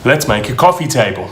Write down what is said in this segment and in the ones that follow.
Let's make a coffee table.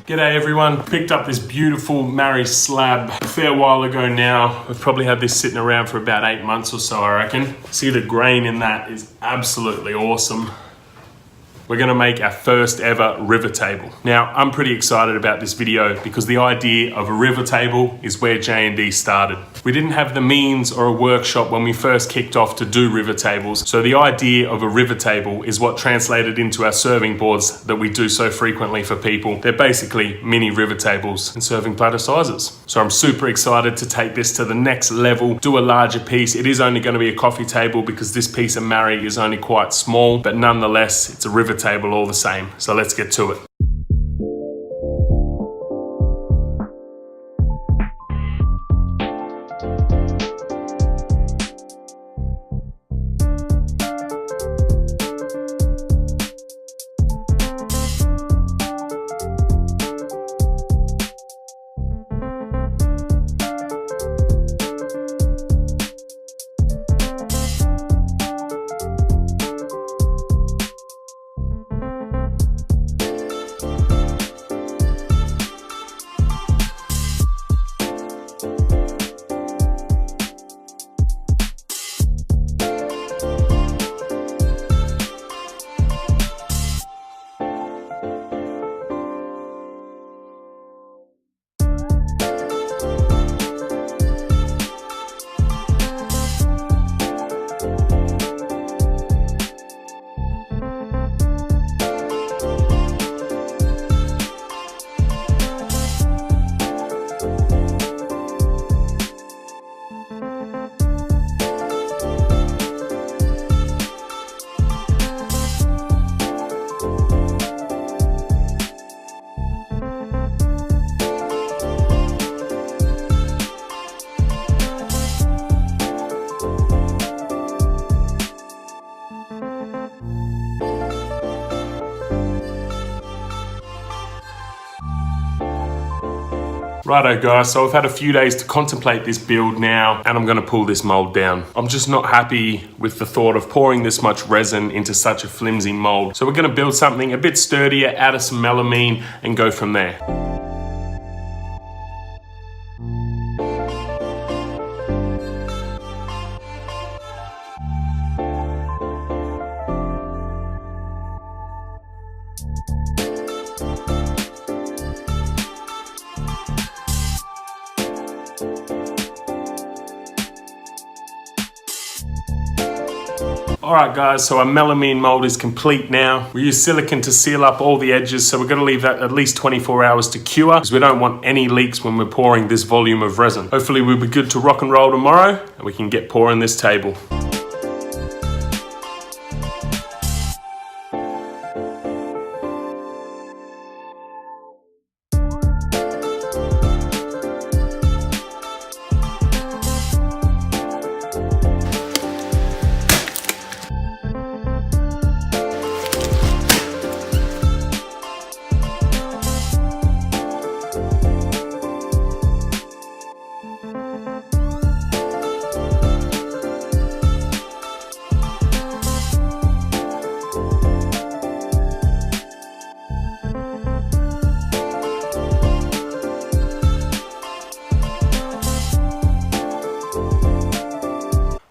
G'day everyone, picked up this beautiful Marri slab a fair while ago now. I've probably had this sitting around for about 8 months or so, I reckon. See, the grain in that is absolutely awesome. We're gonna make our first ever river table. Now, I'm pretty excited about this video because the idea of a river table is where J&D started. We didn't have the means or a workshop when we first kicked off to do river tables. So the idea of a river table is what translated into our serving boards that we do so frequently for people. They're basically mini river tables and serving platter sizes. So I'm super excited to take this to the next level, do a larger piece. It is only gonna be a coffee table because this piece of Marri is only quite small, but nonetheless, it's a river table all the same. So let's get to it. Righto guys, so I've had a few days to contemplate this build now and I'm gonna pull this mold down. I'm just not happy with the thought of pouring this much resin into such a flimsy mold. So we're gonna build something a bit sturdier, add some melamine and go from there. Alright guys, so our melamine mold is complete now. We use silicone to seal up all the edges, so we're going to leave that at least 24 hours to cure because we don't want any leaks when we're pouring this volume of resin. Hopefully we'll be good to rock and roll tomorrow and we can get pouring this table.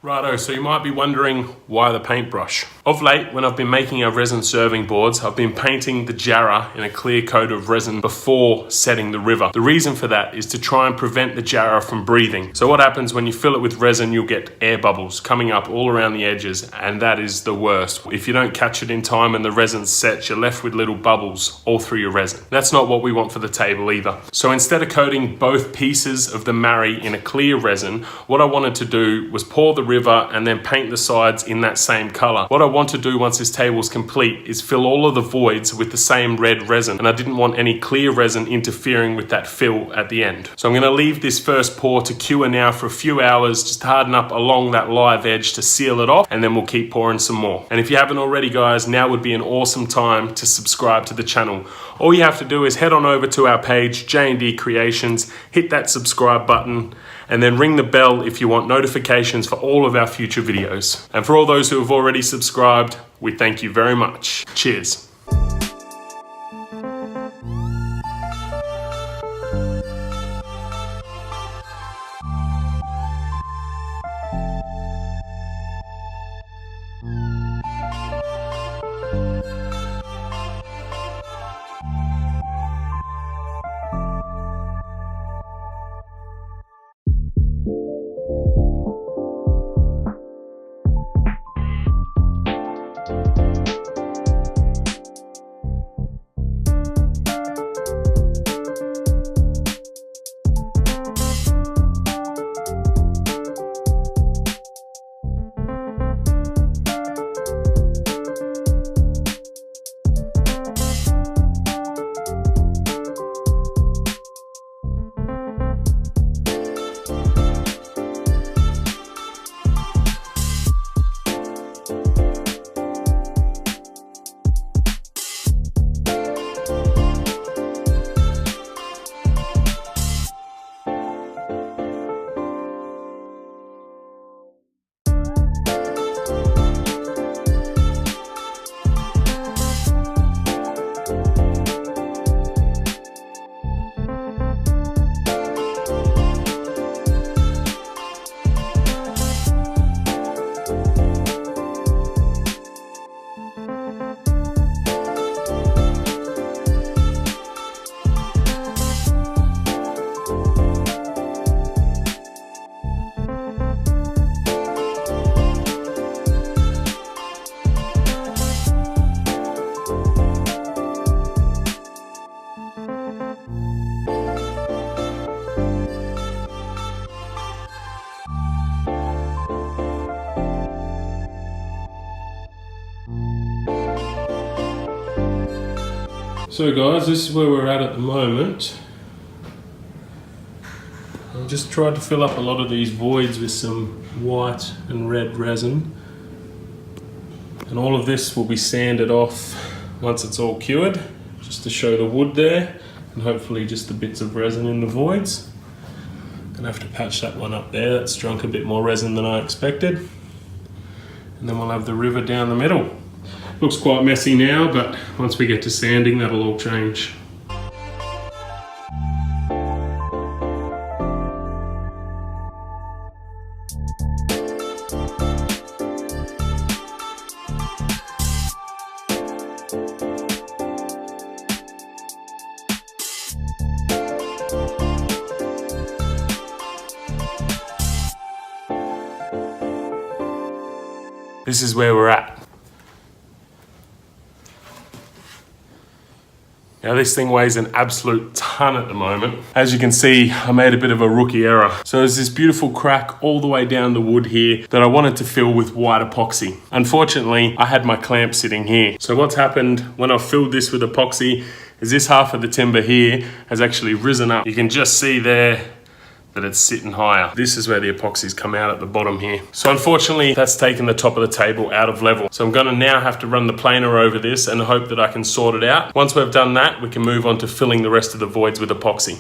Righto, so you might be wondering why the paintbrush. Of late, when I've been making our resin serving boards, I've been painting the jarrah in a clear coat of resin before setting the river. The reason for that is to try and prevent the jarrah from breathing. So what happens when you fill it with resin, you'll get air bubbles coming up all around the edges, and that is the worst. If you don't catch it in time and the resin sets, you're left with little bubbles all through your resin. That's not what we want for the table either. So instead of coating both pieces of the Marri in a clear resin, what I wanted to do was pour the river over and then paint the sides in that same color. What I want to do once this table is complete is fill all of the voids with the same red resin, and I didn't want any clear resin interfering with that fill at the end. So I'm going to leave this first pour to cure now for a few hours, just harden up along that live edge to seal it off, and then we'll keep pouring some more. And if you haven't already, guys, now would be an awesome time to subscribe to the channel. All you have to do is head on over to our page, J&D Creations, hit that subscribe button, and then ring the bell if you want notifications for all of our future videos. And for all those who have already subscribed, we thank you very much. Cheers. So guys, this is where we're at the moment. I've just tried to fill up a lot of these voids with some white and red resin. And all of this will be sanded off once it's all cured, just to show the wood there, and hopefully just the bits of resin in the voids. Gonna have to patch that one up there, that's drunk a bit more resin than I expected. And then we'll have the river down the middle. Looks quite messy now, but once we get to sanding, that'll all change. This is where we're at. Now this thing weighs an absolute ton at the moment. As you can see, I made a bit of a rookie error. So there's this beautiful crack all the way down the wood here that I wanted to fill with white epoxy. Unfortunately, I had my clamp sitting here. So what's happened when I filled this with epoxy is this half of the timber here has actually risen up. You can just see there that it's sitting higher. This is where the epoxies come out at the bottom here. So unfortunately, that's taken the top of the table out of level. So I'm gonna now have to run the planer over this and hope that I can sort it out. Once we've done that, we can move on to filling the rest of the voids with epoxy.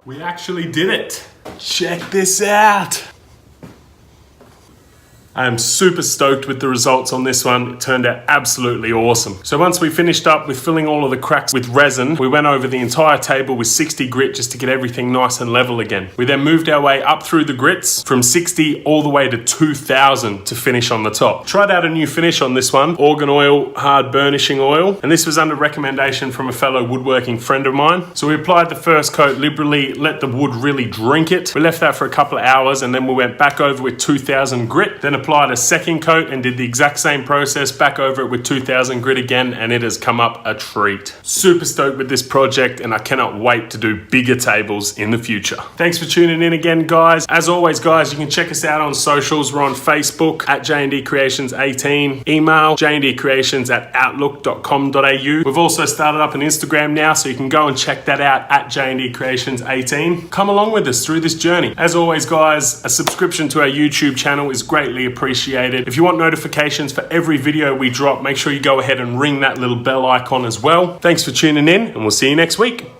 We actually did it. Check this out. I am super stoked with the results on this one. It turned out absolutely awesome. So once we finished up with filling all of the cracks with resin, we went over the entire table with 60 grit just to get everything nice and level again. We then moved our way up through the grits from 60 all the way to 2000 to finish on the top. Tried out a new finish on this one, organ oil, hard burnishing oil, and this was under recommendation from a fellow woodworking friend of mine. So we applied the first coat liberally, let the wood really drink it. We left that for a couple of hours and then we went back over with 2000 grit, then applied a second coat and did the exact same process, back over it with 2000 grit again, and it has come up a treat. Super stoked with this project and I cannot wait to do bigger tables in the future. Thanks for tuning in again, guys. As always, guys, you can check us out on socials. We're on Facebook at jndcreations18, email jndcreations@outlook.com.au. We've also started up an Instagram now, so you can go and check that out at jndcreations18. Come along with us through this journey. As always, guys, a subscription to our YouTube channel is greatly appreciated. If you want notifications for every video we drop, make sure you go ahead and ring that little bell icon as well. Thanks for tuning in, and we'll see you next week.